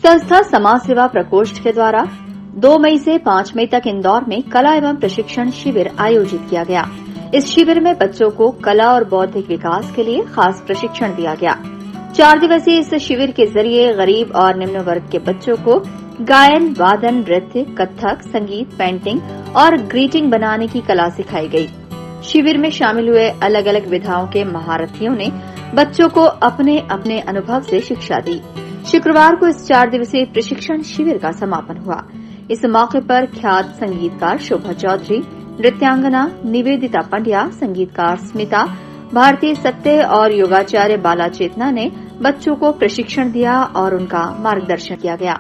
संस्था समाज सेवा प्रकोष्ठ के द्वारा 2 मई से 5 मई तक इंदौर में कला एवं प्रशिक्षण शिविर आयोजित किया गया। इस शिविर में बच्चों को कला और बौद्धिक विकास के लिए खास प्रशिक्षण दिया गया। 4 दिवसीय इस शिविर के जरिए गरीब और निम्न वर्ग के बच्चों को गायन, वादन, नृत्य, कथक, संगीत, पेंटिंग और ग्रीटिंग बनाने की कला सिखाई गई। शिविर में शामिल हुए अलग अलग विधाओं के महारथियों ने बच्चों को अपने अपने अनुभव से शिक्षा दी। शुक्रवार को इस 4 दिवसीय प्रशिक्षण शिविर का समापन हुआ। इस मौके पर ख्यात संगीतकार शोभा चौधरी, नृत्यांगना निवेदिता पंड्या, संगीतकार स्मिता, भारतीय सत्य और योगाचार्य बाला चेतना ने बच्चों को प्रशिक्षण दिया और उनका मार्गदर्शन किया गया।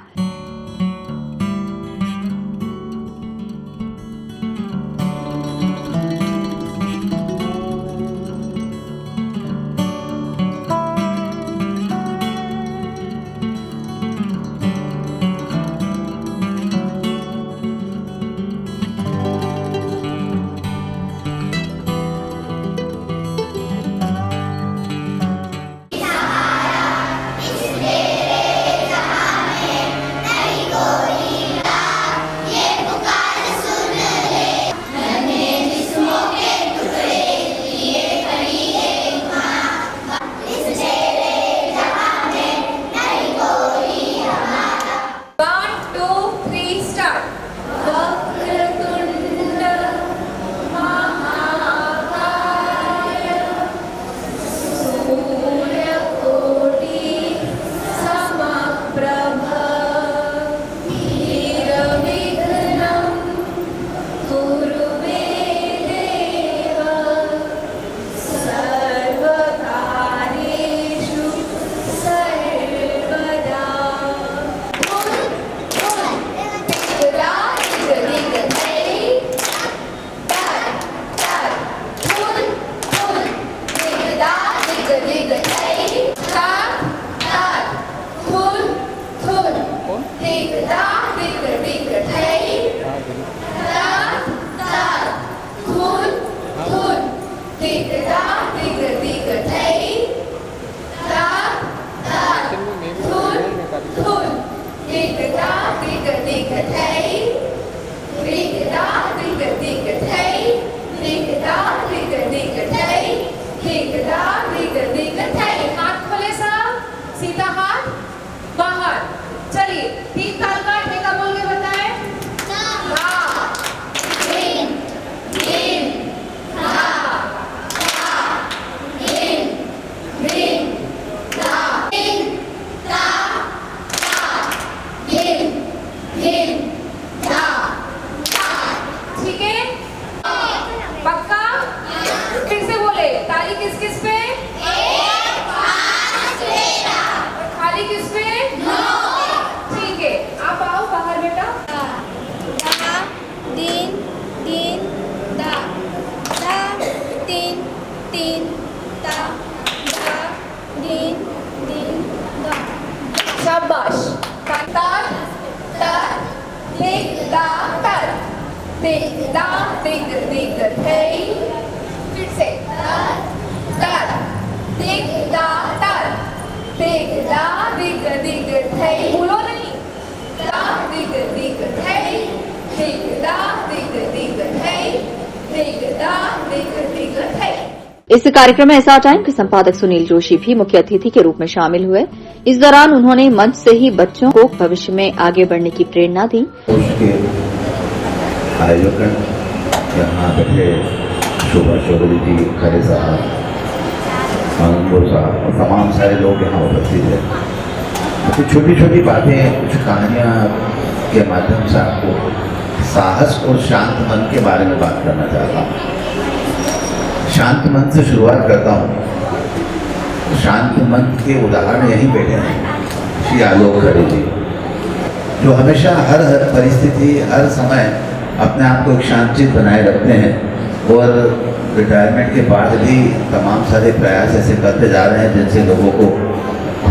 इस कार्यक्रम में एसआर टाइम के संपादक सुनील जोशी भी मुख्य अतिथि के रूप में शामिल हुए। इस दौरान उन्होंने मंच से ही बच्चों को भविष्य में आगे बढ़ने की प्रेरणा दी। आयोजन यहाँ बैठे शोभा चौधरी जी, खरे साहब, आनंदपुर साहब और तमाम सारे लोग यहाँ उपस्थित हैं। तो छोटी छोटी बातें, कुछ कहानियाँ के माध्यम से आपको साहस और शांत मन के बारे में बात करना चाहता हूँ। शांत मन से शुरुआत करता हूँ। शांत मन के उदाहरण यहीं बैठे हैं श्री आलोक खरे जी, जो हमेशा हर परिस्थिति, हर समय अपने आप को एक शांतचित बनाए रखते हैं और रिटायरमेंट के बाद भी तमाम सारे प्रयास ऐसे करते जा रहे हैं जिनसे लोगों को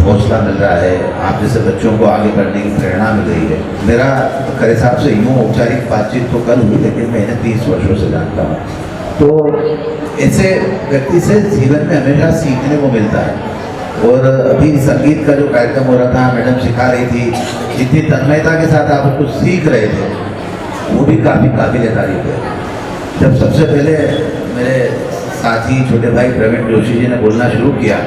हौसला मिल रहा है। आप जैसे बच्चों को आगे बढ़ने की प्रेरणा मिल रही है। मेरा खरे साहब से यूँ औपचारिक बातचीत तो कल हुई, लेकिन मैं इन्हें 30 वर्षों से जानता हूँ। तो ऐसे व्यक्ति से जीवन में हमेशा सीखने को मिलता है। और अभी संगीत का जो कार्यक्रम हो रहा था, मैडम सिखा रही थी, जितनी तन्मयता के साथ आप उसको सीख रहे थे वो भी काफ़ी काबिल तारीफ है। जब सबसे पहले मेरे साथी छोटे भाई प्रवीण जोशी जी ने बोलना शुरू किया,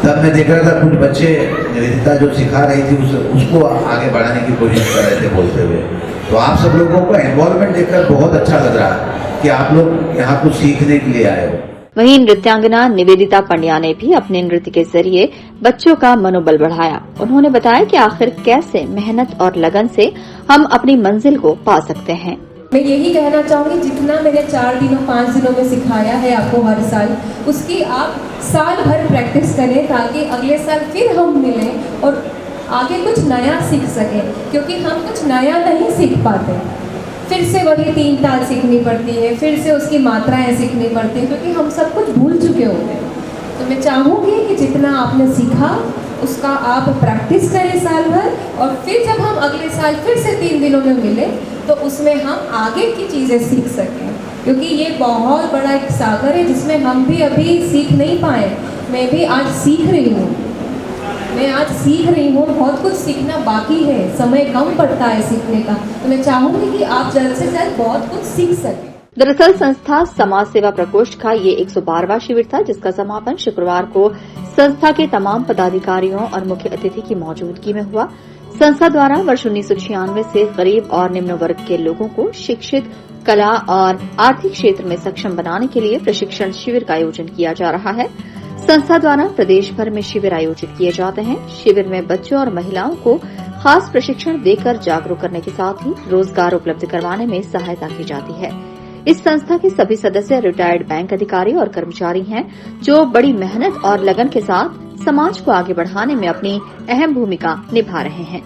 तब मैं देख रहा था कुछ बच्चे निवेदिता जो सिखा रही थी उसको आगे बढ़ाने की कोशिश कर रहे थे बोलते हुए। तो आप सब लोगों को इन्वॉल्वमेंट देखकर बहुत अच्छा लग रहा कि आप लोग यहाँ कुछ सीखने के लिए आए हो। वहीं नृत्यांगना निवेदिता पंड्या ने भी अपने नृत्य के जरिए बच्चों का मनोबल बढ़ाया। उन्होंने बताया कि आखिर कैसे मेहनत और लगन से हम अपनी मंजिल को पा सकते हैं। मैं यही कहना चाहूँगी, जितना मैंने 4 दिनों 5 दिनों में सिखाया है आपको हर साल, उसकी आप साल भर प्रैक्टिस करें ताकि अगले साल फिर हम मिलें और आगे कुछ नया सीख सकें, क्योंकि हम कुछ नया नहीं सीख पाते। फिर से वही 3 ताल सीखनी पड़ती है, फिर से उसकी मात्राएं सीखनी पड़ती हैं, क्योंकि हम सब कुछ भूल चुके होते हैं। तो मैं चाहूँगी कि जितना आपने सीखा उसका आप प्रैक्टिस करें साल भर, और फिर जब हम अगले साल फिर से 3 दिनों में मिले तो उसमें हम आगे की चीज़ें सीख सकें, क्योंकि ये बहुत बड़ा एक सागर है जिसमें हम भी अभी सीख नहीं पाए। मैं भी आज सीख रही हूँ, बहुत कुछ सीखना बाकी है, समय कम पड़ता है सीखने का। तो मैं चाहूँगी कि आप जल्द से जल्द बहुत कुछ सीख सकें। दरअसल संस्था समाज सेवा प्रकोष्ठ का ये 112वां शिविर था, जिसका समापन शुक्रवार को संस्था के तमाम पदाधिकारियों और मुख्य अतिथि की मौजूदगी में हुआ। संस्था द्वारा वर्ष 1996 से गरीब और निम्न वर्ग के लोगों को शिक्षित, कला और आर्थिक क्षेत्र में सक्षम बनाने के लिए प्रशिक्षण शिविर का आयोजन किया जा रहा है। संस्था द्वारा प्रदेश भर में शिविर आयोजित किए जाते हैं। शिविर में बच्चों और महिलाओं को खास प्रशिक्षण देकर जागरूक करने के साथ ही रोजगार उपलब्ध करवाने में सहायता की जाती है। इस संस्था के सभी सदस्य रिटायर्ड बैंक अधिकारी और कर्मचारी हैं, जो बड़ी मेहनत और लगन के साथ समाज को आगे बढ़ाने में अपनी अहम भूमिका निभा रहे हैं।